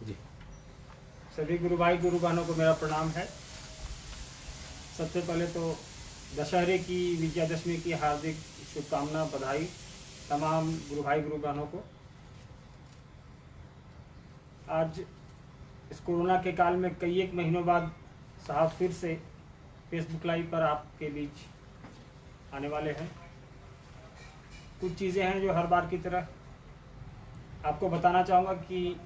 जी। सभी गुरु भाई गुरु बहनों को मेरा प्रणाम है। सबसे पहले तो दशहरे की विजयादशमी की हार्दिक शुभकामना बधाई तमाम गुरु भाई गुरु बहनों को। आज इस कोरोना के काल में कई एक महीनों बाद साहब फिर से फेसबुक लाइव पर आपके बीच आने वाले हैं। कुछ चीज़ें हैं जो हर बार की तरह आपको बताना चाहूँगा कि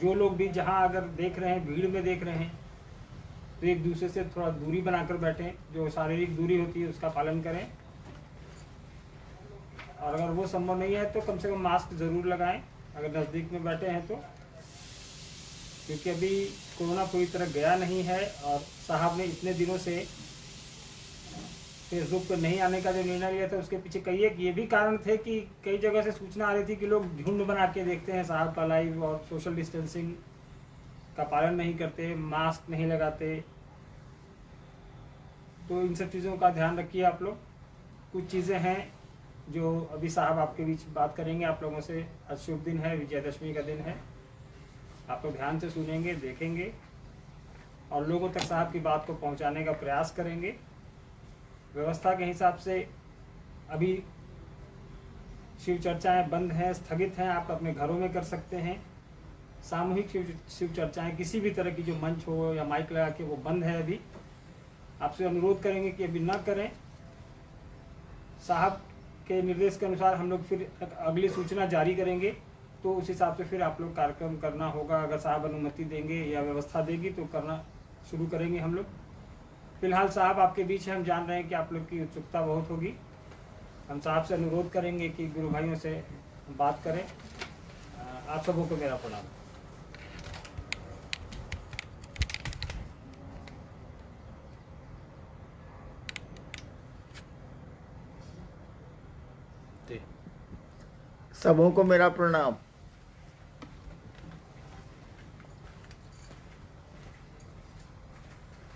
जो लोग भी जहाँ अगर देख रहे हैं, भीड़ में देख रहे हैं, तो एक दूसरे से थोड़ा दूरी बनाकर बैठें। जो शारीरिक दूरी होती है उसका पालन करें, और अगर वो संभव नहीं है तो कम से कम मास्क ज़रूर लगाएं अगर नज़दीक में बैठे हैं तो, क्योंकि अभी कोरोना पूरी तरह गया नहीं है। और साहब ने इतने दिनों से फेसबुक पर नहीं आने का जो निर्णय लिया था उसके पीछे कई एक ये भी कारण थे कि कई जगह से सूचना आ रही थी कि लोग झुंड बना के देखते हैं साहब का लाइव और सोशल डिस्टेंसिंग का पालन नहीं करते, मास्क नहीं लगाते। तो इन सब चीज़ों का ध्यान रखिए आप लोग। कुछ चीज़ें हैं जो अभी साहब आपके बीच बात करेंगे आप लोगों से। आज शुभ दिन है, विजयादशमी का दिन है। आप लोग ध्यान से सुनेंगे, देखेंगे और लोगों तक साहब की बात को पहुंचाने का प्रयास करेंगे। व्यवस्था के हिसाब से अभी शिव चर्चाएं बंद हैं, स्थगित हैं। आप अपने घरों में कर सकते हैं। सामूहिक शिव चर्चाएं किसी भी तरह की जो मंच हो या माइक लगा के, वो बंद है अभी। आपसे अनुरोध करेंगे कि अभी ना करें। साहब के निर्देश के अनुसार हम लोग फिर अगली सूचना जारी करेंगे, तो उस हिसाब से फिर आप लोग कार्यक्रम करना होगा। अगर साहब अनुमति देंगे या व्यवस्था देगी तो करना शुरू करेंगे हम लोग। फिलहाल साहब आपके बीच है, हम जान रहे हैं कि आप लोग की उत्सुकता बहुत होगी। हम साहब से अनुरोध करेंगे कि गुरु भाइयों से बात करें। आप सबों को मेरा प्रणाम। जी। सबों को मेरा प्रणाम।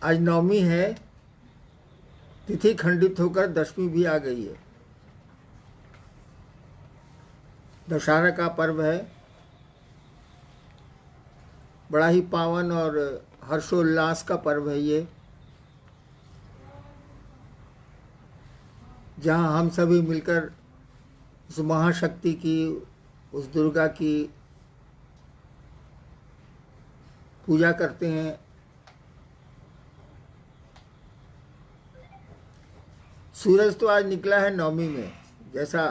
आज नवमी है, तिथि खंडित होकर दशमी भी आ गई है। दशहरा का पर्व है, बड़ा ही पावन और हर्षोल्लास का पर्व है ये, जहाँ हम सभी मिलकर उस महाशक्ति की, उस दुर्गा की पूजा करते हैं। सूरज तो आज निकला है नवमी में, जैसा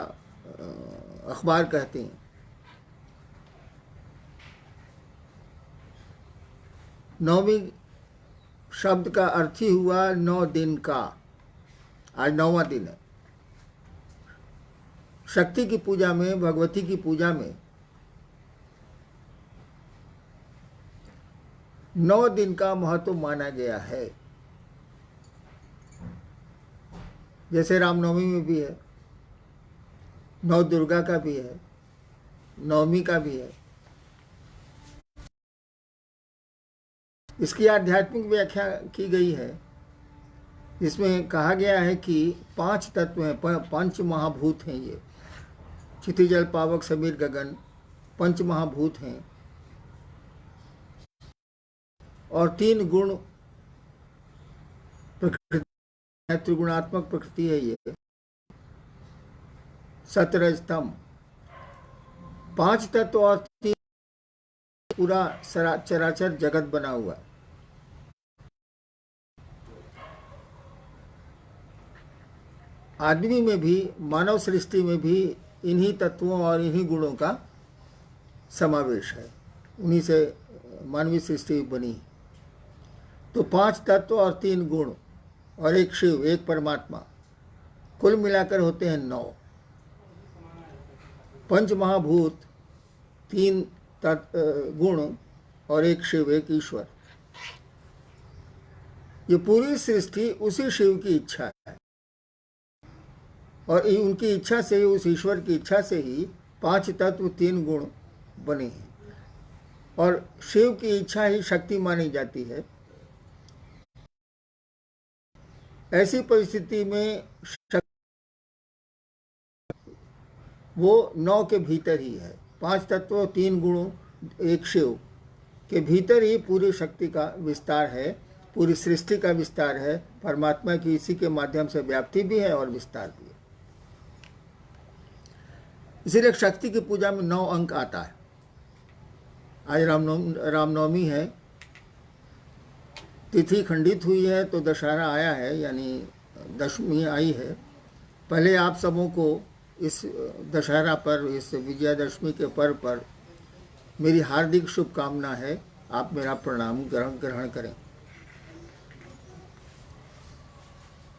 अखबार कहते हैं। नवमी शब्द का अर्थ ही हुआ 9 दिन का। आज 9वां दिन है। शक्ति की पूजा में, भगवती की पूजा में 9 दिन का महत्व माना गया है। जैसे रामनवमी में भी है, नौ दुर्गा का भी है, नवमी का भी है। इसकी आध्यात्मिक व्याख्या की गई है, जिसमें कहा गया है कि 5 तत्व हैं, 5 महाभूत हैं ये। क्षिति जल पावक समीर गगन 5 महाभूत हैं, और 3 गुण प्रकृति, त्रिगुणात्मक प्रकृति है ये। सतरजतम 5 तत्व और 3 पूरा चराचर जगत बना हुआ है। आदमी में भी, मानव सृष्टि में भी इन्हीं तत्वों और इन्हीं गुणों का समावेश है। उन्हीं से मानवीय सृष्टि बनी। तो 5 तत्व और 3 गुण और एक शिव, एक परमात्मा, कुल मिलाकर होते हैं 9। 5 महाभूत, 3 गुण और एक शिव, एक ईश्वर। ये पूरी सृष्टि उसी शिव की इच्छा है, और उनकी इच्छा से ही, उस ईश्वर की इच्छा से ही 5 तत्व 3 गुण बने हैं। और शिव की इच्छा ही शक्ति मानी जाती है। ऐसी परिस्थिति में वो 9 के भीतर ही है। 5 तत्व 3 गुण एक शिव, के भीतर ही पूरी शक्ति का विस्तार है, पूरी सृष्टि का विस्तार है। परमात्मा की इसी के माध्यम से व्याप्ति भी है और विस्तार भी है। इसीलिए शक्ति की पूजा में 9 अंक आता है। आज रामनवमी है, तिथि खंडित हुई है तो दशहरा आया है, यानी दशमी आई है। पहले आप सबों को इस दशहरा पर, इस विजयादशमी के पर्व पर मेरी हार्दिक शुभकामना है। आप मेरा प्रणाम ग्रहण करें।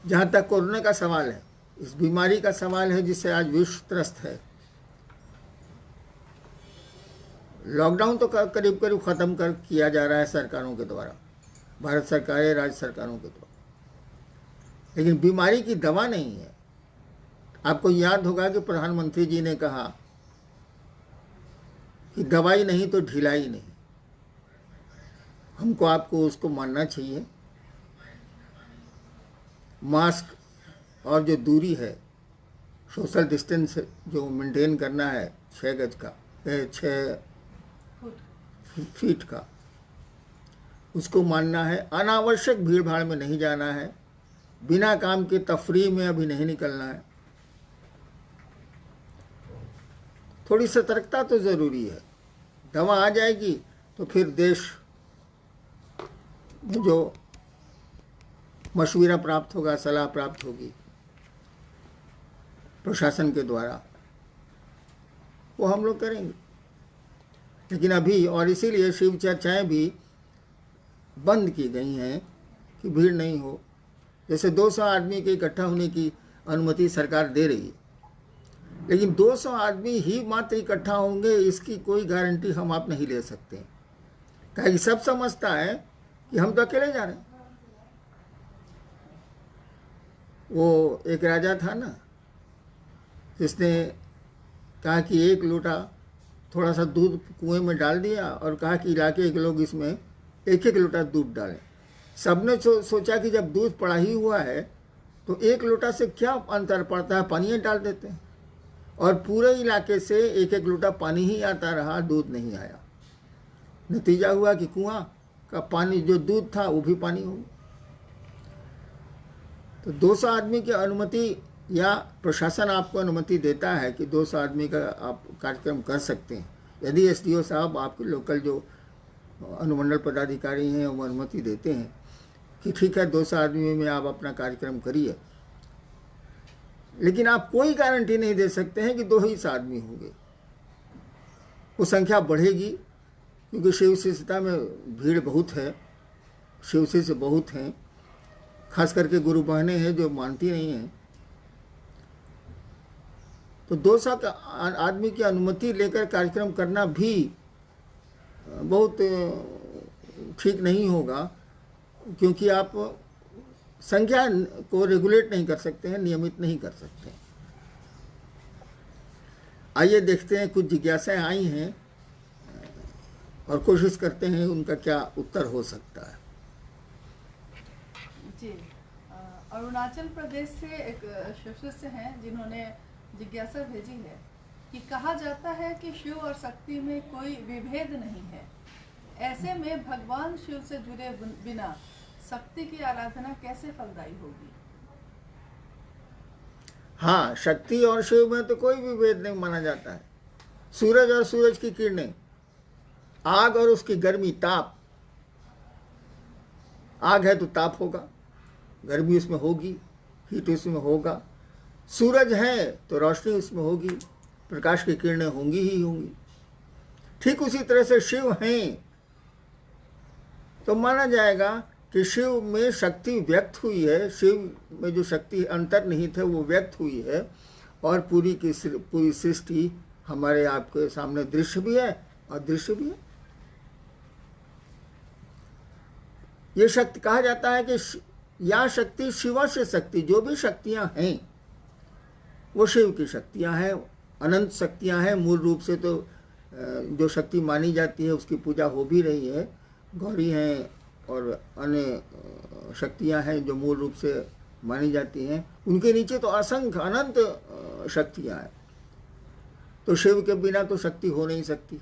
जहाँ तक कोरोना का सवाल है, इस बीमारी का सवाल है जिससे आज विश्व त्रस्त है, लॉकडाउन तो करीब करीब ख़त्म किया जा रहा है सरकारों के द्वारा, भारत सरकार या राज्य सरकारों के द्वारा, लेकिन बीमारी की दवा नहीं है। आपको याद होगा कि प्रधानमंत्री जी ने कहा कि दवाई नहीं तो ढिलाई नहीं। हमको आपको उसको मानना चाहिए। मास्क और जो दूरी है, सोशल डिस्टेंस जो मेंटेन करना है 6 गज का, 6 फीट का, उसको मानना है। अनावश्यक भीड़ भाड़ में नहीं जाना है, बिना काम के तफरीह में अभी नहीं निकलना है। थोड़ी सतर्कता तो ज़रूरी है। दवा आ जाएगी तो फिर देश में जो मशवरा प्राप्त होगा, सलाह प्राप्त होगी प्रशासन के द्वारा, वो हम लोग करेंगे। लेकिन अभी, और इसीलिए शिव चर्चाएँ भी बंद की गई हैं कि भीड़ नहीं हो। जैसे 200 आदमी के इकट्ठा होने की अनुमति सरकार दे रही है, लेकिन 200 आदमी ही मात्र इकट्ठा होंगे इसकी कोई गारंटी हम आप नहीं ले सकते। क्योंकि सब समझता है कि हम तो अकेले जा रहे हैं। वो एक राजा था ना, जिसने कहा कि 1 लोटा थोड़ा सा दूध कुएं में डाल दिया और कहा कि इलाके के लोग इसमें 1-1 लोटा दूध डालें। सबने सोचा कि जब दूध पड़ा ही हुआ है तो 1 लोटा से क्या अंतर पड़ता है, पानी डाल देते हैं। और पूरे इलाके से 1-1 लोटा पानी ही आता रहा, दूध नहीं आया। नतीजा हुआ कि कुआं का पानी, जो दूध था, वो भी पानी हो गया। तो 200 आदमी की अनुमति, या प्रशासन आपको अनुमति देता है कि 200 आदमी का आप कार्यक्रम कर सकते हैं। यदि एसडीओ साहब, आपके लोकल जो अनुमंडल पदाधिकारी हैं, वो अनुमति देते हैं कि ठीक है 200 आदमी में आप अपना कार्यक्रम करिए, लेकिन आप कोई गारंटी नहीं दे सकते हैं कि 2 ही आदमी होंगे। वो संख्या बढ़ेगी, क्योंकि शिव शिष्यता में भीड़ बहुत है, शिव शिष्य बहुत हैं, खास करके गुरु बहनें हैं जो मानती नहीं हैं। तो 200 आदमी की अनुमति लेकर कार्यक्रम करना भी बहुत ठीक नहीं होगा, क्योंकि आप संख्या को रेगुलेट नहीं कर सकते हैं, नियमित नहीं कर सकते हैं। आइए देखते हैं, कुछ जिज्ञासाएं आई हैं और कोशिश करते हैं उनका क्या उत्तर हो सकता है। जी, अरुणाचल प्रदेश से एक शिष्य हैं जिन्होंने जिज्ञासा भेजी है कि कहा जाता है कि शिव और शक्ति में कोई विभेद नहीं है, ऐसे में भगवान शिव से जुड़े बिना शक्ति की आराधना कैसे फलदायी होगी? हाँ, शक्ति और शिव में तो कोई विभेद नहीं माना जाता है। सूरज और सूरज की किरणें, आग और उसकी गर्मी, ताप। आग है तो ताप होगा, गर्मी उसमें होगी, हीट उसमें होगा। सूरज है तो रोशनी उसमें होगी, प्रकाश की किरणें होंगी ही होंगी। ठीक उसी तरह से शिव हैं तो माना जाएगा कि शिव में शक्ति व्यक्त हुई है, शिव में जो शक्ति अंतर्निहित है वो व्यक्त हुई है, और पूरी सृष्टि हमारे आपके सामने दृश्य भी है और दृश्य भी है। ये शक्ति कहा जाता है कि या शक्ति शिव से शक्ति, जो भी शक्तियां हैं वो शिव की शक्तियां हैं, अनंत शक्तियां हैं। मूल रूप से तो जो शक्ति मानी जाती है उसकी पूजा हो भी रही है, गौरी हैं और अन्य शक्तियां हैं जो मूल रूप से मानी जाती हैं। उनके नीचे तो असंख्य अनंत शक्तियां हैं। तो शिव के बिना तो शक्ति हो नहीं सकती,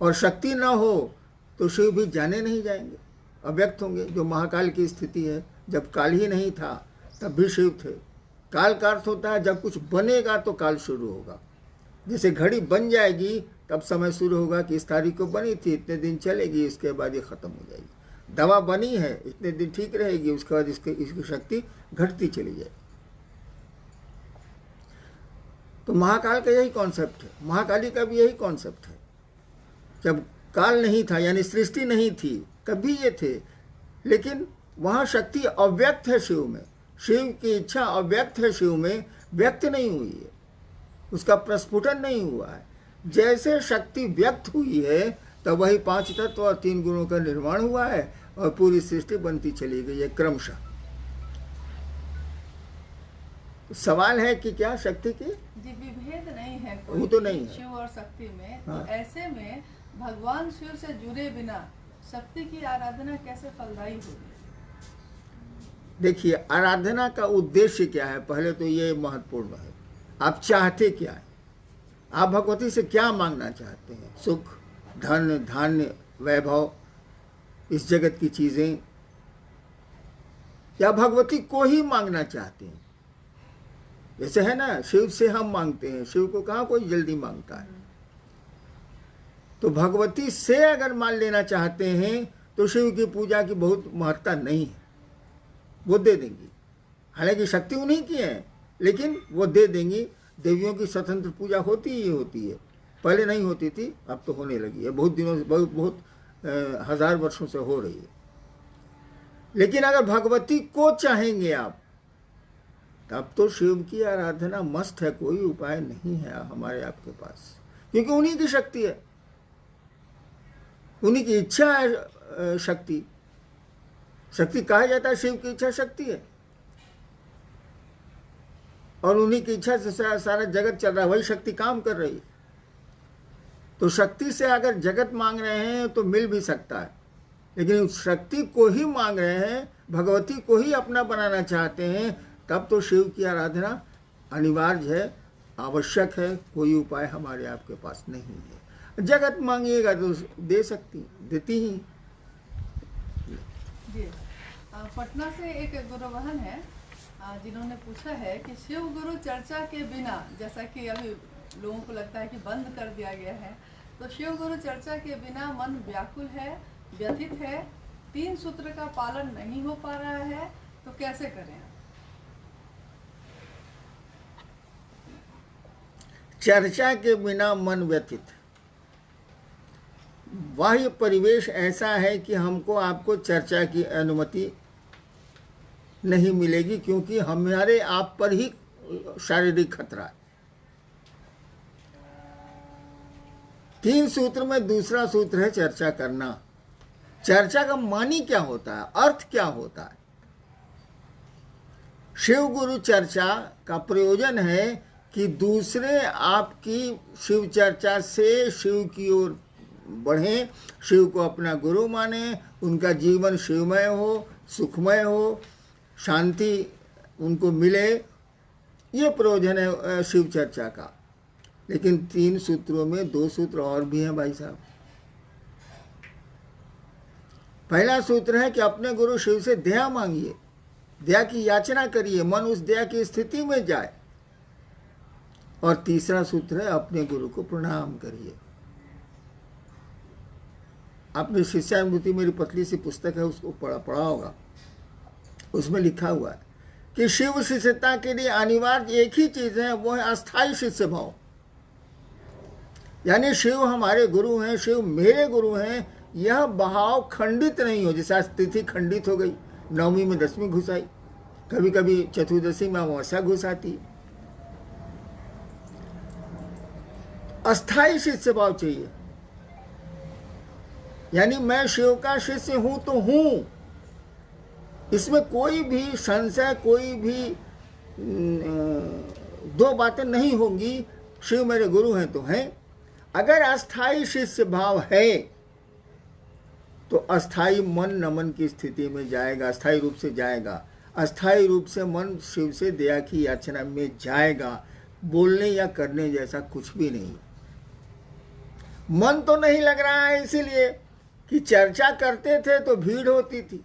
और शक्ति ना हो तो शिव भी जाने नहीं जाएंगे, अव्यक्त होंगे। जो महाकाल की स्थिति है, जब काल ही नहीं था तब भी शिव थे। काल का अर्थ होता है जब कुछ बनेगा तो काल शुरू होगा। जैसे घड़ी बन जाएगी तब समय शुरू होगा कि इस तारीख को बनी थी, इतने दिन चलेगी, इसके बाद ये खत्म हो जाएगी। दवा बनी है, इतने दिन ठीक रहेगी, उसके बाद इसकी शक्ति घटती चली जाएगी। तो महाकाल का यही कॉन्सेप्ट है, महाकाली का भी यही कॉन्सेप्ट है। जब काल नहीं था यानी सृष्टि नहीं थी तब भी ये थे, लेकिन वहाँ शक्ति अव्यक्त है शिव में, शिव की इच्छा अव्यक्त है शिव में, व्यक्त नहीं हुई है, उसका प्रस्फुटन नहीं हुआ है। जैसे शक्ति व्यक्त हुई है तब वही 5 तत्व और 3 गुणों का निर्माण हुआ है और पूरी सृष्टि बनती चली गई है क्रमशः। सवाल है कि क्या शक्ति की जी विभेद नहीं है वो कोई तो नहीं है। शिव और शक्ति में। हाँ। तो ऐसे में भगवान शिव से जुड़े बिना शक्ति की आराधना कैसे फलदायी होगी? देखिए, आराधना का उद्देश्य क्या है, पहले तो ये महत्वपूर्ण है। आप चाहते क्या है, आप भगवती से क्या मांगना चाहते हैं? सुख, धन, धान्य, वैभव, इस जगत की चीजें, या भगवती को ही मांगना चाहते हैं? जैसे है ना, शिव से हम मांगते हैं, शिव को कहाँ कोई जल्दी मांगता है। तो भगवती से अगर मान लेना चाहते हैं तो शिव की पूजा की बहुत महत्ता नहीं है, वो दे देंगी। हालांकि शक्ति उन्हीं की है, लेकिन वो दे देंगी। देवियों की स्वतंत्र पूजा होती ही होती है, पहले नहीं होती थी, अब तो होने लगी है, बहुत दिनों से, बहुत हजार वर्षों से हो रही है। लेकिन अगर भगवती को चाहेंगे आप, तब तो शिव की आराधना मस्त है, कोई उपाय नहीं है हमारे आपके पास, क्योंकि उन्हीं की शक्ति है, उन्हीं की इच्छा है। शक्ति कहा जाता है, शिव की इच्छा शक्ति है, और उन्हीं की इच्छा से सारा जगत चल रहा है, वही शक्ति काम कर रही है। तो शक्ति से अगर जगत मांग रहे हैं तो मिल भी सकता है, लेकिन शक्ति को ही मांग रहे हैं, भगवती को ही अपना बनाना चाहते हैं, तब तो शिव की आराधना अनिवार्य है, आवश्यक है। कोई उपाय हमारे आपके पास नहीं है। जगत मांगिएगा तो दे सकती, देती ही। जी पटना से एक गुरु बहन है जिन्होंने पूछा है कि शिव गुरु चर्चा के बिना, जैसा कि अभी लोगों को लगता है कि बंद कर दिया गया है, तो शिव गुरु चर्चा के बिना मन व्याकुल है, व्यथित है, 3 सूत्र का पालन नहीं हो पा रहा है, तो कैसे करें? चर्चा के बिना मन व्यथित, बाह्य परिवेश ऐसा है कि हमको आपको चर्चा की अनुमति नहीं मिलेगी, क्योंकि हमारे आप पर ही शारीरिक खतरा है। 3 सूत्र में दूसरा सूत्र है चर्चा करना। चर्चा का मानी क्या होता है, अर्थ क्या होता है? शिव गुरु चर्चा का प्रयोजन है कि दूसरे आपकी शिव चर्चा से शिव की ओर बढ़ें, शिव को अपना गुरु माने, उनका जीवन शिवमय हो, सुखमय हो, शांति उनको मिले, ये प्रयोजन है शिव चर्चा का। लेकिन 3 सूत्रों में 2 सूत्र और भी हैं भाई साहब। पहला सूत्र है कि अपने गुरु शिव से दया मांगिए, दया की याचना करिए, मन उस दया की स्थिति में जाए। और तीसरा सूत्र है अपने गुरु को प्रणाम करिए। आपने शिष्यानुभूति, मेरी पतली सी पुस्तक है, उसको पढ़ा होगा। उसमें लिखा हुआ है कि शिव शिष्यता के लिए अनिवार्य एक ही चीज है, वो है अस्थाई शिष्य भाव। यानी शिव हमारे गुरु हैं, शिव मेरे गुरु हैं, यह भाव खंडित नहीं हो। जैसे आज तिथि खंडित हो गई, 9वीं में 10वीं घुस आई, कभी कभी चतुर्दशी में अमावस्या घुस आती। अस्थाई शिष्य भाव चाहिए, यानी मैं शिव का शिष्य हूं तो हूं, इसमें कोई भी संशय, कोई भी 2 बातें नहीं होंगी। शिव मेरे गुरु हैं तो हैं। अगर अस्थाई शिष्य भाव है तो अस्थाई मन नमन की स्थिति में जाएगा, अस्थाई रूप से जाएगा। अस्थाई रूप से मन शिव से दया की याचना में जाएगा। बोलने या करने जैसा कुछ भी नहीं। मन तो नहीं लग रहा है, इसीलिए कि चर्चा करते थे तो भीड़ होती थी,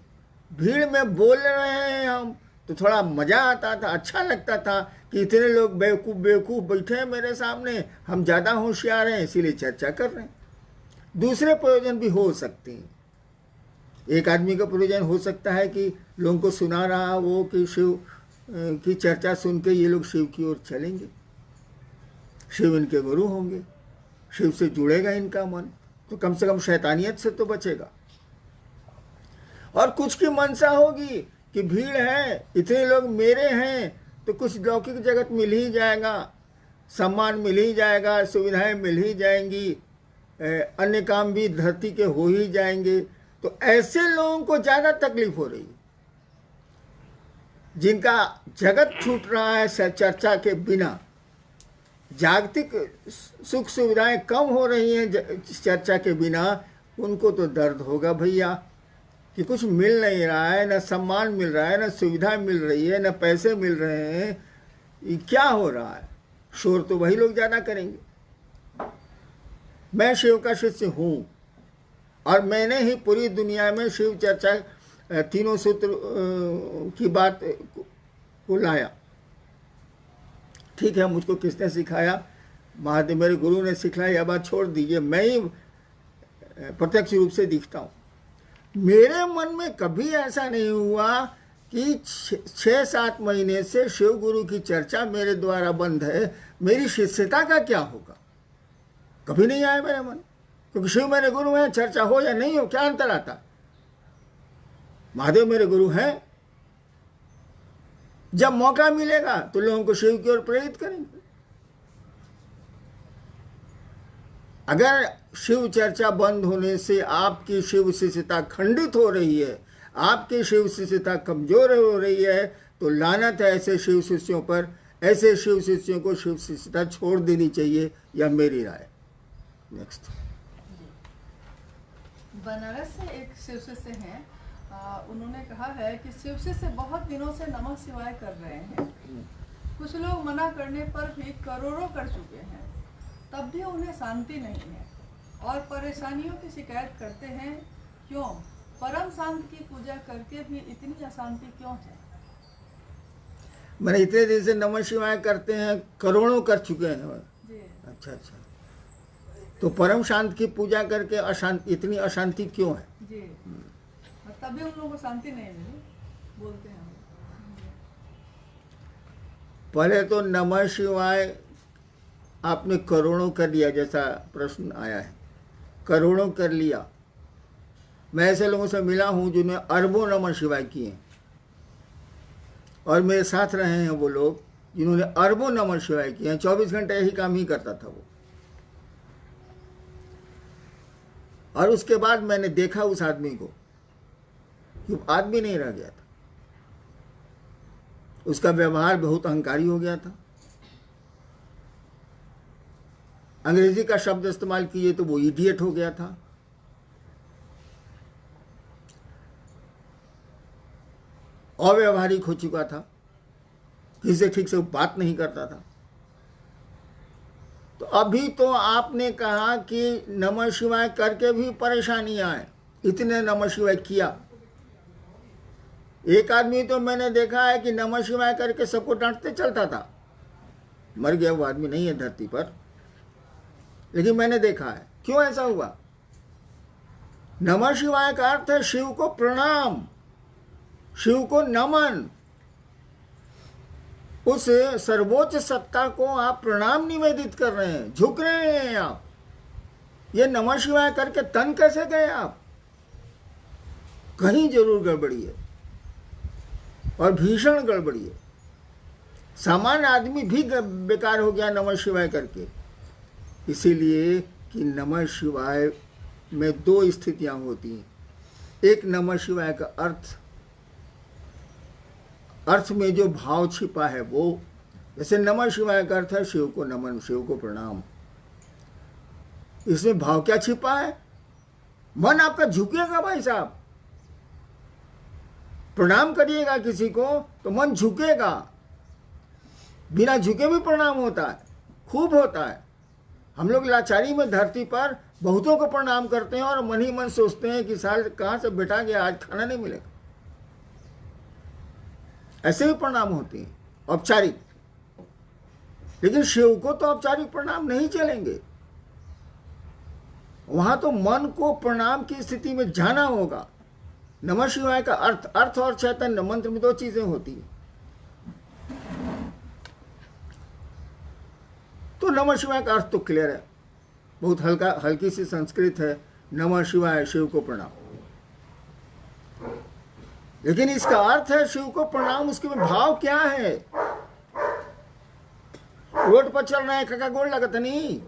भीड़ में बोल रहे हैं हम तो थोड़ा मज़ा आता था, अच्छा लगता था कि इतने लोग बेवकूफ़ बेवकूफ़ बैठे हैं मेरे सामने, हम ज़्यादा होशियार हैं इसीलिए चर्चा कर रहे हैं। दूसरे प्रयोजन भी हो सकते हैं। एक आदमी का प्रयोजन हो सकता है कि लोगों को सुना रहा वो कि शिव की चर्चा सुन के ये लोग शिव की ओर चलेंगे, शिव इनके गुरु होंगे, शिव से जुड़ेगा इनका मन, तो कम से कम शैतानियत से तो बचेगा। और कुछ की मनसा होगी कि भीड़ है, इतने लोग मेरे हैं तो कुछ लौकिक जगत मिल ही जाएगा, सम्मान मिल ही जाएगा, सुविधाएं मिल ही जाएंगी, अन्य काम भी धरती के हो ही जाएंगे। तो ऐसे लोगों को ज़्यादा तकलीफ हो रही है, जिनका जगत छूट रहा है चर्चा के बिना, जागतिक सुख सुविधाएं कम हो रही हैं चर्चा के बिना, उनको तो दर्द होगा भैया कि कुछ मिल नहीं रहा है, न सम्मान मिल रहा है, न सुविधा मिल रही है, न पैसे मिल रहे हैं, ये क्या हो रहा है। शोर तो वही लोग ज़्यादा करेंगे। मैं शिव का शिष्य हूँ और मैंने ही पूरी दुनिया में शिव चर्चा तीनों सूत्र की बात को लाया। ठीक है, मुझको किसने सिखाया? महादेव मेरे गुरु ने सिखाया, यह बात छोड़ दीजिए, मैं ही प्रत्यक्ष रूप से दिखता हूँ। मेरे मन में कभी ऐसा नहीं हुआ कि 6-7 महीने से शिव गुरु की चर्चा मेरे द्वारा बंद है, मेरी शिष्यता का क्या होगा, कभी नहीं आया मेरे मन। क्योंकि शिव मेरे गुरु हैं, चर्चा हो या नहीं हो क्या अंतर आता। महादेव मेरे गुरु हैं, जब मौका मिलेगा तो लोगों को शिव की ओर प्रेरित करेंगे। अगर शिव चर्चा बंद होने से आपकी शिव शिष्यता खंडित हो रही है, आपकी शिव शिष्यता कमजोर हो रही है, तो लानत है ऐसे शिव शिष्यों पर। ऐसे शिव शिष्यों को शिव शिष्यता छोड़ देनी चाहिए, यह मेरी राय। नेक्स्ट। बनारस से एक शिव शिष्य हैं, उन्होंने कहा है कि शिव शिष्य बहुत दिनों से नमः शिवाय कर रहे हैं, कुछ लोग मना करने पर भी करोड़ों कर चुके हैं, तब भी उन्हें शांति नहीं है और परेशानियों की शिकायत करते हैं। क्यों? परम शांत की पूजा करके भी इतनी अशांति क्यों है? मैंने इतने दिन से नमः शिवाय करते हैं, करोड़ों कर चुके हैं जी। अच्छा, तो परम शांत की पूजा करके अशांति, इतनी अशांति क्यों है? जी, और तभी उन लोगों को शांति नहीं मिली, बोलते हैं। पहले तो नमः शिवाय आपने करोड़ों कर लिया, जैसा प्रश्न आया है, करोड़ों कर लिया। मैं ऐसे लोगों से मिला हूं जिन्होंने अरबों नमः शिवाय किए, और मेरे साथ रहे हैं वो लोग जिन्होंने अरबों नमः शिवाय किए हैं। 24 घंटे यही काम ही करता था वो। और उसके बाद मैंने देखा उस आदमी को कि आदमी नहीं रह गया था, उसका व्यवहार बहुत अहंकारी हो गया था। अंग्रेजी का शब्द इस्तेमाल किए तो वो इडियट हो गया था। अव्यवहारिक हो चुका था, किसी से ठीक से बात नहीं करता था। तो अभी तो आपने कहा कि नमः शिवाय करके भी परेशानियां आए, इतने नमः शिवाय किया। एक आदमी तो मैंने देखा है कि नमः शिवाय करके सबको डांटते चलता था, मर गया वो आदमी नहीं है धरती पर, लेकिन मैंने देखा है। क्यों ऐसा हुआ? नमः शिवाय का अर्थ है शिव को प्रणाम, शिव को नमन। उस सर्वोच्च सत्ता को आप प्रणाम निवेदित कर रहे हैं, झुक रहे हैं आप। ये नमः शिवाय करके तन कैसे गए आप? कहीं जरूर गड़बड़ी है, और भीषण गड़बड़ी है। सामान्य आदमी भी बेकार हो गया नमः शिवाय करके। इसीलिए कि नमः शिवाय में 2 स्थितियां होती हैं। एक, नमः शिवाय का अर्थ में जो भाव छिपा है वो, जैसे नमः शिवाय का अर्थ है शिव को नमन, शिव को प्रणाम। इसमें भाव क्या छिपा है? मन आपका झुकेगा भाई साहब। प्रणाम करिएगा किसी को तो मन झुकेगा, बिना झुके भी प्रणाम होता है, खूब होता है। हम लोग लाचारी में धरती पर बहुतों को प्रणाम करते हैं और मन ही मन सोचते हैं कि साल कहाँ से बैठा गया, आज खाना नहीं मिलेगा। ऐसे भी प्रणाम होते हैं औपचारिक, लेकिन शिव को तो औपचारिक प्रणाम नहीं चलेंगे। वहां तो मन को प्रणाम की स्थिति में जाना होगा। नमः शिवाय का अर्थ और चैतन्य मंत्र में दो चीजें होती हैं। तो नमः शिवाय का अर्थ तो क्लियर है, बहुत हल्की सी संस्कृत है, नमः शिवाय, शिव को प्रणाम। लेकिन इसका अर्थ है शिव को प्रणाम, उसके में भाव क्या है? रोड पर चल रहे हैं, कका गोड़ लगत नहीं,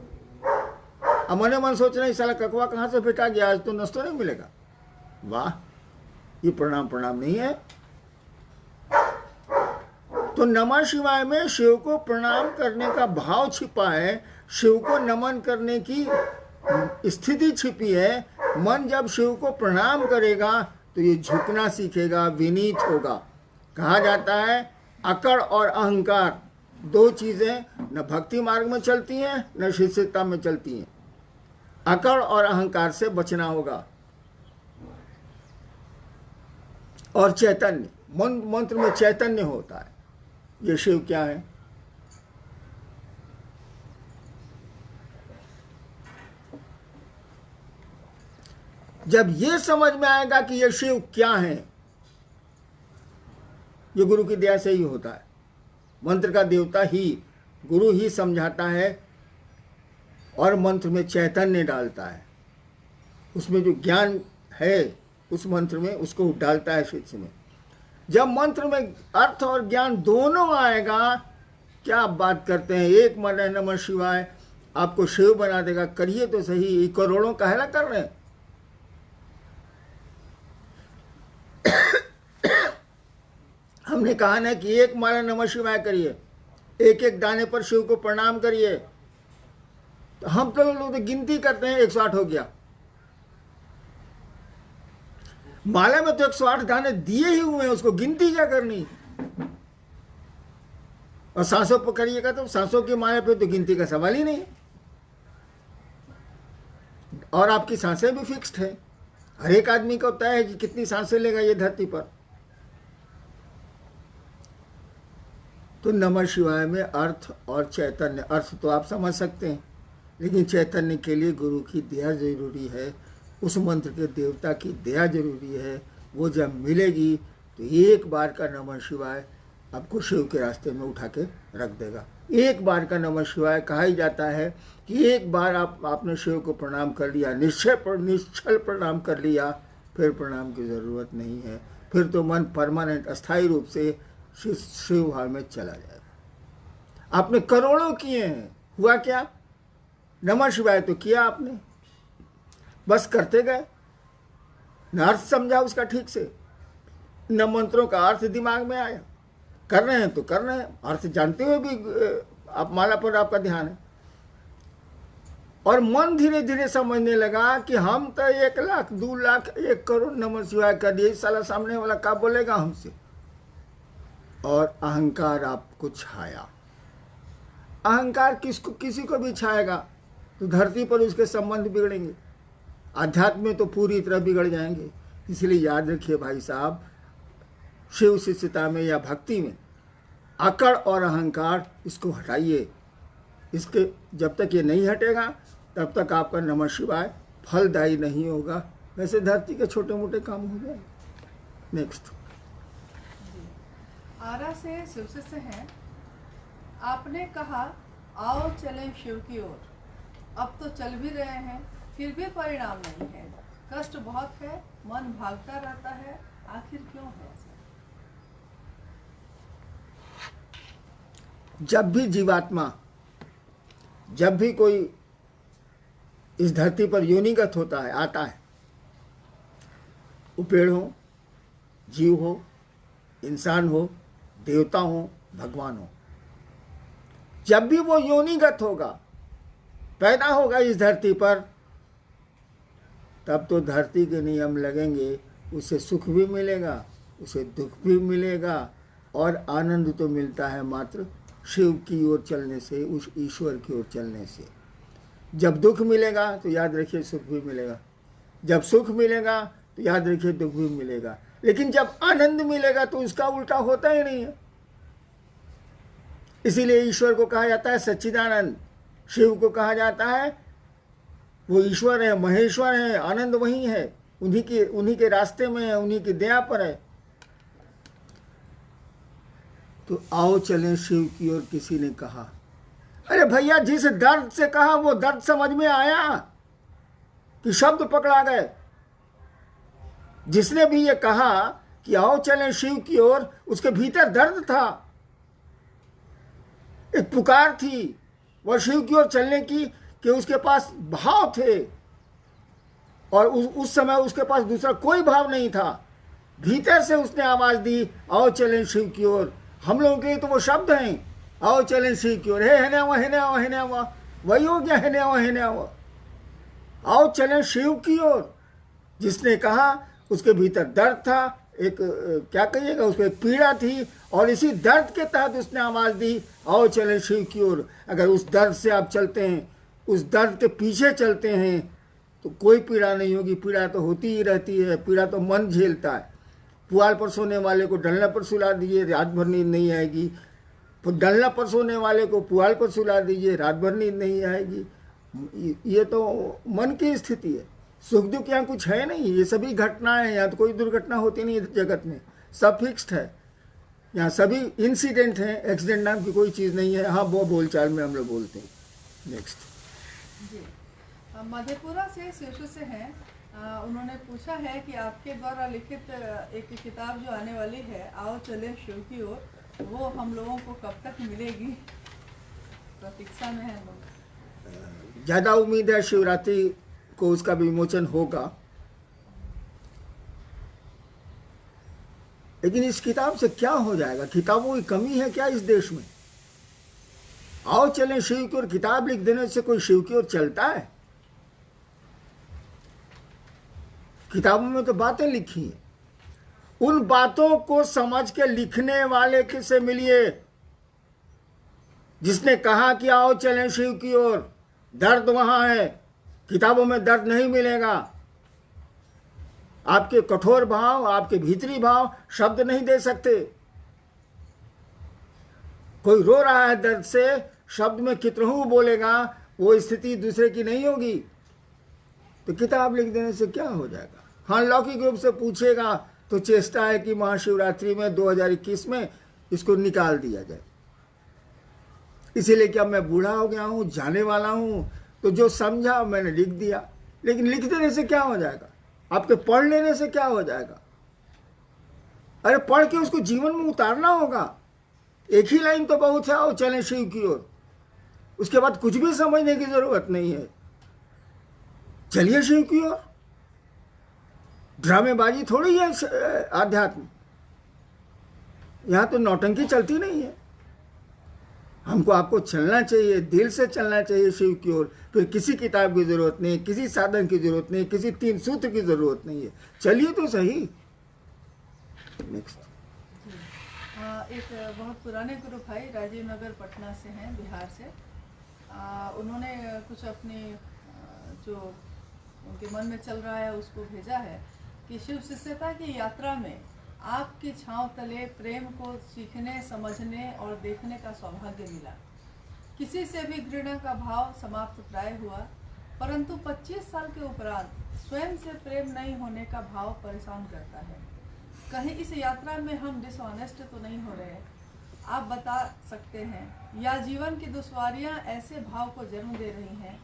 अब मने मन सोच रहे साला ककवा कहां से भेटा गया, आज तो नाश्ता नहीं मिलेगा। वाह, ये प्रणाम नहीं है। तो नमः शिवाय में शिव को प्रणाम करने का भाव छिपा है, शिव को नमन करने की स्थिति छिपी है। मन जब शिव को प्रणाम करेगा तो ये झुकना सीखेगा, विनीत होगा। कहा जाता है अकड़ और अहंकार दो चीजें न भक्ति मार्ग में चलती हैं न शिष्यता में चलती हैं। अकड़ और अहंकार से बचना होगा। और चैतन्य, मंत्र में चैतन्य होता है। ये शिव क्या है? जब ये समझ में आएगा कि ये शिव क्या है, ये गुरु की दया से ही होता है। मंत्र का देवता ही, गुरु ही समझाता है और मंत्र में चैतन्य डालता है। उसमें जो ज्ञान है उस मंत्र में, उसको डालता है शिष्य में। जब मंत्र में अर्थ और ज्ञान दोनों आएगा, क्या आप बात करते हैं, एक मन है नमः शिवाय आपको शिव बना देगा। करिए तो सही, ये करोड़ों काहेला कर रहे हैं। हमने कहा ना कि एक माला नमः शिवाय करिए, एक एक दाने पर शिव को प्रणाम करिए। तो हम तो लोग तो गिनती करते हैं, 108 हो गया। माला में तो 108 दाने दिए ही हुए हैं, उसको गिनती क्या करनी। और सांसों पर करिएगा तो सांसों की माला पे तो गिनती का सवाल ही नहीं। और आपकी सांसें भी फिक्स्ड है, हर एक आदमी को तय है कि कितनी सांसें लेगा ये धरती पर। तो नमः शिवाय में अर्थ और चैतन्य, अर्थ तो आप समझ सकते हैं, लेकिन चैतन्य के लिए गुरु की दया जरूरी है, उस मंत्र के देवता की दया जरूरी है। वो जब मिलेगी तो एक बार का नमः शिवाय आपको शिव के रास्ते में उठा के रख देगा। एक बार का नमः शिवाय कहा ही जाता है कि एक बार आपने शिव को प्रणाम कर लिया, निश्चल प्रणाम कर लिया, फिर प्रणाम की ज़रूरत नहीं है। फिर तो मन परमानेंट अस्थायी रूप से शिव भाव में चला जाएगा। आपने करोड़ों किए हैं, हुआ क्या? नमः शिवाय तो किया आपने, बस करते गए, न अर्थ समझा उसका ठीक से, न मंत्रों का अर्थ दिमाग में आया। कर रहे हैं तो कर रहे हैं, अर्थ जानते हुए भी आप माला पर आपका ध्यान है। और मन धीरे धीरे समझने लगा कि हम तो 1 लाख 2 लाख 1 करोड़ नमः शिवाय कर दिए, साला सामने वाला क्या बोलेगा हमसे। और अहंकार आपको छाया। अहंकार किसी को भी छाएगा तो धरती पर उसके संबंध बिगड़ेंगे, आध्यात्म में तो पूरी तरह बिगड़ जाएंगे। इसलिए याद रखिए भाई साहब, शिव शिष्यता में या भक्ति में अकड़ और अहंकार इसको हटाइए। इसके जब तक ये नहीं हटेगा तब तक आपका नमः शिवाय फलदायी नहीं होगा। वैसे धरती के छोटे मोटे काम हो जाए। नेक्स्ट आरा से शिव शिष्य हैं। आपने कहा आओ चले शिव की ओर, अब तो चल भी रहे हैं, फिर भी परिणाम नहीं है। कष्ट बहुत है, मन भागता रहता है, आखिर क्यों है ऐसा? जब भी जीवात्मा, जब भी कोई इस धरती पर योनिगत होता है, आता है, वो पेड़ हो, जीव हो, इंसान हो, देवता हो, भगवान हो, जब भी वो योनिगत होगा, पैदा होगा इस धरती पर, तब तो धरती के नियम लगेंगे। उसे सुख भी मिलेगा, उसे दुख भी मिलेगा, और आनंद तो मिलता है मात्र शिव की ओर चलने से, उस ईश्वर की ओर चलने से। जब दुख मिलेगा तो याद रखिए सुख भी मिलेगा, जब सुख मिलेगा तो याद रखिए दुख भी मिलेगा, लेकिन जब आनंद मिलेगा तो उसका उल्टा होता ही नहीं है। इसीलिए ईश्वर को कहा जाता है सच्चिदानंद, शिव को कहा जाता है वो ईश्वर है, महेश्वर है, आनंद वही है, उन्हीं के रास्ते में है, उन्हीं की दया पर है। तो आओ चलें शिव की ओर, किसी ने कहा। अरे भैया, जिस दर्द से कहा वो दर्द समझ में आया कि शब्द पकड़ा गए? जिसने भी ये कहा कि आओ चलें शिव की ओर, उसके भीतर दर्द था, एक पुकार थी वह शिव की ओर चलने की, कि उसके पास भाव थे और उस समय उसके पास दूसरा कोई भाव नहीं था। भीतर से उसने आवाज दी, आओ चलें शिव की ओर। हम लोगों के लिए तो वो शब्द हैं, आओ चलें शिव की ओर, है ना वो, वही हो गया, है ना वो। आओ चलें शिव की ओर, जिसने कहा उसके भीतर दर्द था, एक क्या कहिएगा, उसको एक पीड़ा थी, और इसी दर्द के तहत उसने आवाज दी, आओ चलें शिव की ओर। अगर उस दर्द से आप चलते हैं, उस दर्द के पीछे चलते हैं, तो कोई पीड़ा नहीं होगी। पीड़ा तो होती ही रहती है, पीड़ा तो मन झेलता है। पुआल पर सोने वाले को डंडा पर सुला दीजिए, रात भर नींद नहीं आएगी। डंडा पर सोने वाले को पुआल पर सुला दीजिए, रात भर नींद नहीं आएगी। ये तो मन की स्थिति है। सुख दुख यहाँ कुछ है नहीं, ये सभी घटनाएं हैं। यहाँ तो कोई दुर्घटना होती नहीं है जगत में, सब फिक्स्ड है। यहाँ सभी इंसिडेंट हैं, एक्सीडेंट नाम की कोई चीज़ नहीं है। हाँ, वो बोलचाल में हम लोग बोलते हैं। नेक्स्ट जी, मधेपुरा से शिशु से हैं। उन्होंने पूछा है कि आपके द्वारा लिखित एक किताब जो आने वाली है, आओ चले शिव की ओर, वो हम लोगों को कब तक मिलेगी? प्रतीक्षा में है लोग। ज़्यादा उम्मीद है शिवरात्रि को उसका विमोचन होगा, लेकिन इस किताब से क्या हो जाएगा? किताबों की कमी है क्या इस देश में? आओ चलें शिव की ओर किताब लिख देने से कोई शिव की ओर चलता है? किताबों में तो बातें लिखी हैं, उन बातों को समझ के लिखने वाले किससे मिलिए, जिसने कहा कि आओ चलें शिव की ओर। दर्द वहां है, किताबों में दर्द नहीं मिलेगा। आपके कठोर भाव, आपके भीतरी भाव शब्द नहीं दे सकते। कोई रो रहा है दर्द से, शब्द में कितनहू बोलेगा, वो स्थिति दूसरे की नहीं होगी। तो किताब लिख देने से क्या हो जाएगा? हाँ, लौकिक रूप से पूछेगा तो चेष्टा है कि महाशिवरात्रि में 2021 में इसको निकाल दिया जाए। इसीलिए कि अब मैं बूढ़ा हो गया हूँ, जाने वाला हूँ, तो जो समझा मैंने लिख दिया। लेकिन लिख देने से क्या हो जाएगा? आपके पढ़ लेने से क्या हो जाएगा? अरे पढ़ के उसको जीवन में उतारना होगा। एक ही लाइन तो बहुत है, आओ चलें शिव की ओर। उसके बाद कुछ भी समझने की जरूरत नहीं है। चलिए शिव की ओर। ड्रामेबाजी थोड़ी है आध्यात्म। यहां तो नौटंकी चलती नहीं है। हमको आपको चलना चाहिए, दिल से चलना चाहिए शिव की ओर। फिर किसी किताब की जरूरत नहीं, किसी साधन की जरूरत नहीं, किसी 3 सूत्र की जरूरत नहीं है। चलिए तो सही। नेक्स्ट एक बहुत पुराने गुरु भाई राजीव नगर पटना से हैं, बिहार से। उन्होंने कुछ अपनी जो उनके मन में चल रहा है उसको भेजा है कि शिव शिष्यता की यात्रा में आपकी छांव तले प्रेम को सीखने, समझने और देखने का सौभाग्य मिला। किसी से भी घृणा का भाव समाप्त प्राय हुआ, परंतु 25 साल के उपरांत स्वयं से प्रेम नहीं होने का भाव परेशान करता है। कहीं इस यात्रा में हम डिसऑनेस्ट तो नहीं हो रहे? आप बता सकते हैं, या जीवन की दुश्वारियां ऐसे भाव को जन्म दे रही हैं?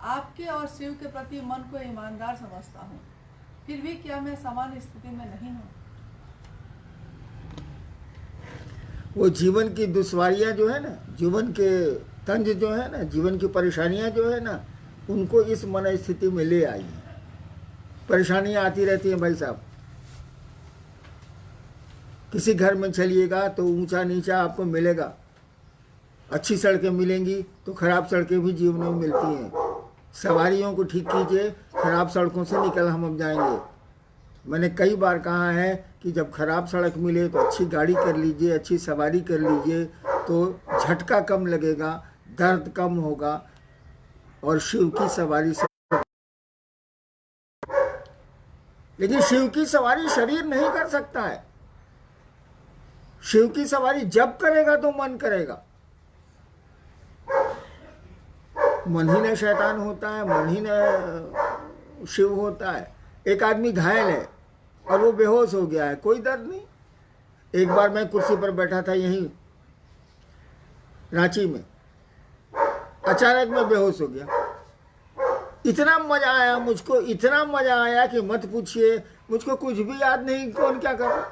आपके और शिव के प्रति मन को ईमानदार समझता हूँ, फिर भी क्या मैं समान स्थिति में नहीं हूँ? वो जीवन की दुश्वारियां जो है ना, जीवन के तंज जो है ना, जीवन की परेशानियां जो है ना, उनको इस मन स्थिति में ले आई हैं। परेशानियां आती रहती हैं भाई साहब। किसी घर में चलिएगा तो ऊंचा नीचा आपको मिलेगा। अच्छी सड़कें मिलेंगी तो खराब सड़कें भी जीवन में मिलती हैं। सवारियों को ठीक कीजिए, खराब सड़कों से निकल हम अब जाएंगे। मैंने कई बार कहा है कि जब खराब सड़क मिले तो अच्छी गाड़ी कर लीजिए, अच्छी सवारी कर लीजिए, तो झटका कम लगेगा, दर्द कम होगा। और शिव की सवारी से, लेकिन शिव की सवारी शरीर नहीं कर सकता है। शिव की सवारी जब करेगा तो मन करेगा। मन ही ने शैतान होता है, मन ही ने शिव होता है। एक आदमी घायल है और वो बेहोश हो गया है, कोई दर्द नहीं। एक बार मैं कुर्सी पर बैठा था यहीं रांची में, अचानक मैं बेहोश हो गया। इतना मजा आया मुझको, इतना मजा आया कि मत पूछिए। मुझको कुछ भी याद नहीं कौन क्या कर रहा।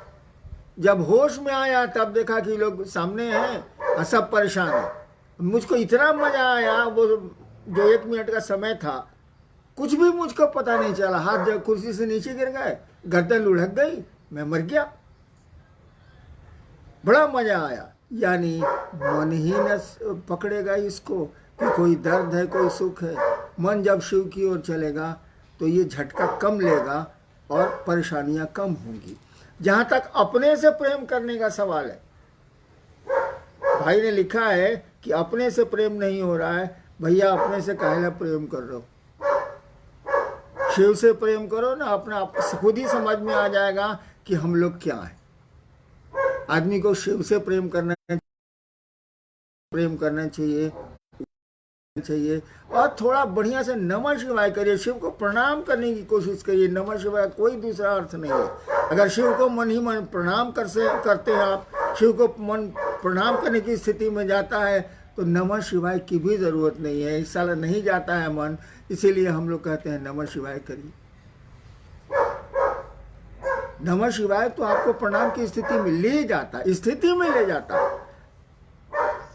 जब होश में आया तब देखा कि लोग सामने हैं और सब परेशान हैं। मुझको इतना मजा आया, वो जो 1 मिनट का समय था, कुछ भी मुझको पता नहीं चला। हाथ जब कुर्सी से नीचे गिर गए, गर्दन लुढ़क गई, मैं मर गया। बड़ा मजा आया। यानी मन ही न पकड़ेगा इसको कि कोई दर्द है, कोई सुख है। मन जब शिव की ओर चलेगा तो ये झटका कम लेगा और परेशानियां कम होंगी। जहां तक अपने से प्रेम करने का सवाल है, भाई ने लिखा है कि अपने से प्रेम नहीं हो रहा है। भैया अपने से काहेला प्रेम कर रहे हो? शिव से प्रेम करो ना, अपना खुद ही समझ में आ जाएगा कि हम लोग क्या हैं। आदमी को शिव से प्रेम करना चाहिए और थोड़ा बढ़िया से नमः शिवाय करिए। शिव को प्रणाम करने की कोशिश करिए। नमः शिवाय कोई दूसरा अर्थ नहीं है। अगर शिव को मन ही मन प्रणाम करते हैं आप, शिव को मन प्रणाम करने की स्थिति में जाता है तो नमः शिवाय की भी जरूरत नहीं है। इस साल नहीं जाता है मन, इसीलिए हम लोग कहते हैं नमः शिवाय करिए। नमः शिवाय तो आपको प्रणाम की स्थिति में ले जाता है,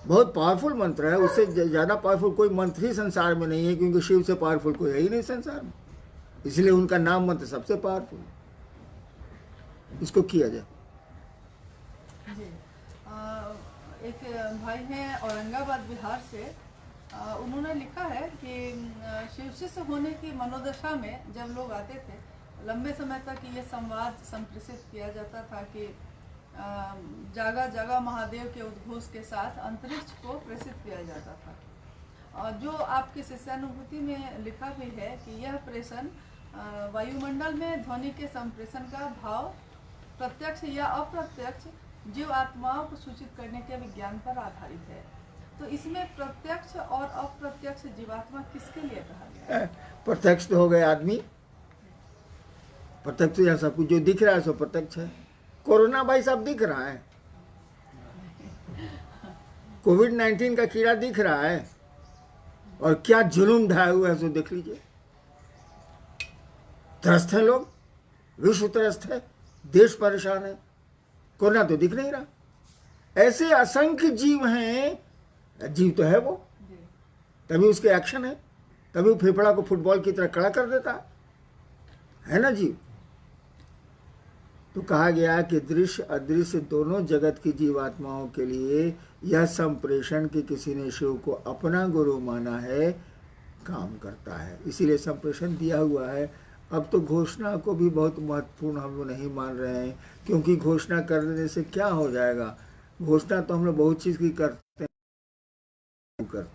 बहुत पावरफुल मंत्र है। उससे ज्यादा पावरफुल कोई मंत्र ही संसार में नहीं है, क्योंकि शिव से पावरफुल कोई है ही नहीं संसार में। इसलिए उनका नाम मंत्र सबसे पावरफुल है। इसको किया जाए। जी, एक भाई हैं औरंगाबाद बिहार से, उन्होंने लिखा है कि शिव शिष्य होने की मनोदशा में जब लोग आते थे, लंबे समय तक ये संवाद संप्रेषित किया जाता था कि जागा जागा महादेव के उद्घोष के साथ अंतरिक्ष को प्रेषित किया जाता था। जो आपकी शिष्यानुभूति में लिखा भी है कि यह प्रेषण वायुमंडल में ध्वनि के संप्रेषण का भाव प्रत्यक्ष या अप्रत्यक्ष जीव आत्माओं को सूचित करने के विज्ञान पर आधारित है। तो इसमें प्रत्यक्ष और अप्रत्यक्ष जीवात्मा किसके लिए कहा गया है? प्रत्यक्ष तो हो गए आदमी, प्रत्यक्ष या सब कुछ जो दिख रहा है सो प्रत्यक्ष है। कोरोना भाई सब दिख रहा है, कोविड-19 का कीड़ा दिख रहा है, और क्या जुलूम ढाया हुआ है सो देख लीजिए। त्रस्त है लोग, विश्व त्रस्त है, देश परेशान है, कोरोना तो दिख नहीं रहा। ऐसे असंख्य जीव हैं, जीव तो है वो, तभी उसके एक्शन है, तभी वो फेफड़ा को फुटबॉल की तरह खड़ा कर देता है ना जीव। तो कहा गया कि दृश्य अदृश्य दोनों जगत की जीवात्माओं के लिए यह संप्रेषण कि किसी ने शिव को अपना गुरु माना है काम करता है। इसीलिए संप्रेषण दिया हुआ है। अब तो घोषणा को भी बहुत महत्वपूर्ण हम लोग नहीं मान रहे हैं, क्योंकि घोषणा करने से क्या हो जाएगा। घोषणा तो हम लोग बहुत चीज़ की करते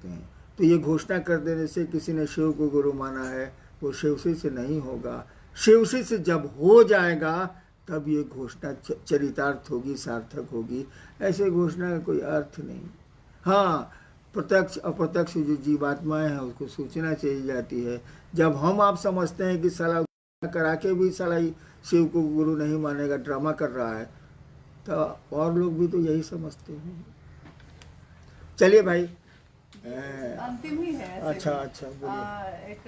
हैं। तो ये घोषणा कर देने से किसी ने शिव को गुरु माना है, वो शिवसी से नहीं होगा। शिवसी से जब हो जाएगा तब ये घोषणा चरितार्थ होगी, सार्थक होगी। ऐसे घोषणा का कोई अर्थ नहीं। हाँ, प्रत्यक्ष अप्रत्यक्ष जो जीवात्माएं हैं उसको सूचना चाहिए जाती है। जब हम आप समझते हैं कि साला करा के भी साला शिव को गुरु नहीं मानेगा, ड्रामा कर रहा है, तो और लोग भी तो यही समझते हैं। चलिए भाई, अंतिम ही है। अच्छा एक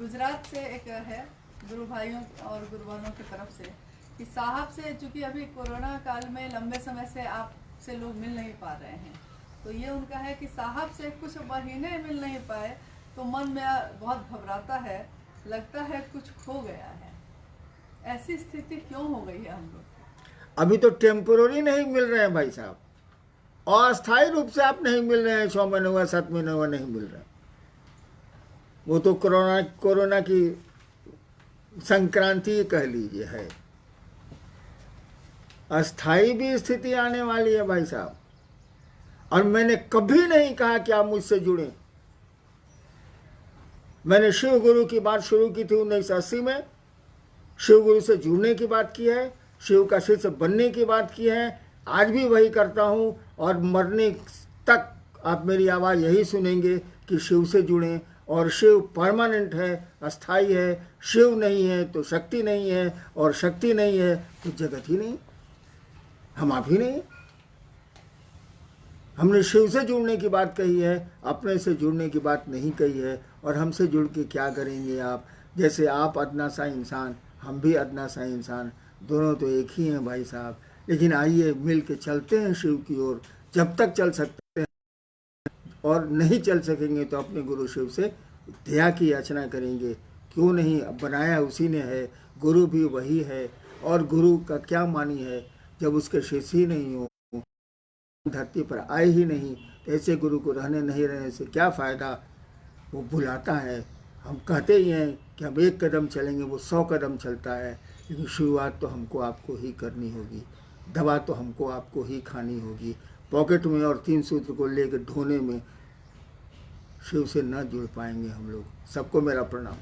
गुजरात से एक है, गुरु भाइयों और गुरु बहनों की तरफ से, कि साहब से, चूंकि अभी कोरोना काल में लंबे समय से आपसे लोग मिल नहीं पा रहे हैं, तो ये उनका है कि साहब से कुछ महीने मिल नहीं पाए तो मन में बहुत घबराता है, लगता है कुछ खो गया है। ऐसी स्थिति क्यों हो गई है हम लोग? अभी तो टेम्पोररी नहीं मिल रहे हैं भाई साहब, अस्थायी रूप से आप नहीं मिल रहे हैं। 6 महीने हुआ, 7 महीने हुआ नहीं मिल रहे। वो तो कोरोना की संक्रांति कह लीजिए है। अस्थाई भी स्थिति आने वाली है भाई साहब। और मैंने कभी नहीं कहा कि आप मुझसे जुड़े, मैंने शिव गुरु की बात शुरू की थी 1980 में, शिव गुरु से जुड़ने की बात की है, शिव का शिष्य बनने की बात की है। आज भी वही करता हूँ और मरने तक आप मेरी आवाज़ यही सुनेंगे कि शिव से जुड़ें। और शिव परमानेंट है, अस्थाई है। शिव नहीं है तो शक्ति नहीं है, और शक्ति नहीं है तो जगत ही नहीं, हम आप ही नहीं। हमने शिव से जुड़ने की बात कही है, अपने से जुड़ने की बात नहीं कही है। और हमसे जुड़ के क्या करेंगे आप? जैसे आप अदना सा इंसान, हम भी अदना सा इंसान, दोनों तो एक ही हैं भाई साहब। लेकिन आइए मिल के चलते हैं शिव की ओर, जब तक चल सकते हैं। और नहीं चल सकेंगे तो अपने गुरु शिव से दया की याचना करेंगे। क्यों नहीं, अब बनाया उसी ने है, गुरु भी वही है। और गुरु का क्या मानी है जब उसके शिष्य ही नहीं हो, धरती पर आए ही नहीं, तो ऐसे गुरु को नहीं रहने से क्या फ़ायदा? वो बुलाता है, हम कहते ही हैं कि हम 1 कदम चलेंगे, वो 100 कदम चलता है। लेकिन शुरुआत तो हमको आपको ही करनी होगी, दवा तो हमको आपको ही खानी होगी। पॉकेट में और 3 सूत्र को लेकर ढोने में शिव से न जुड़ पाएंगे हम लोग। सबको मेरा प्रणाम।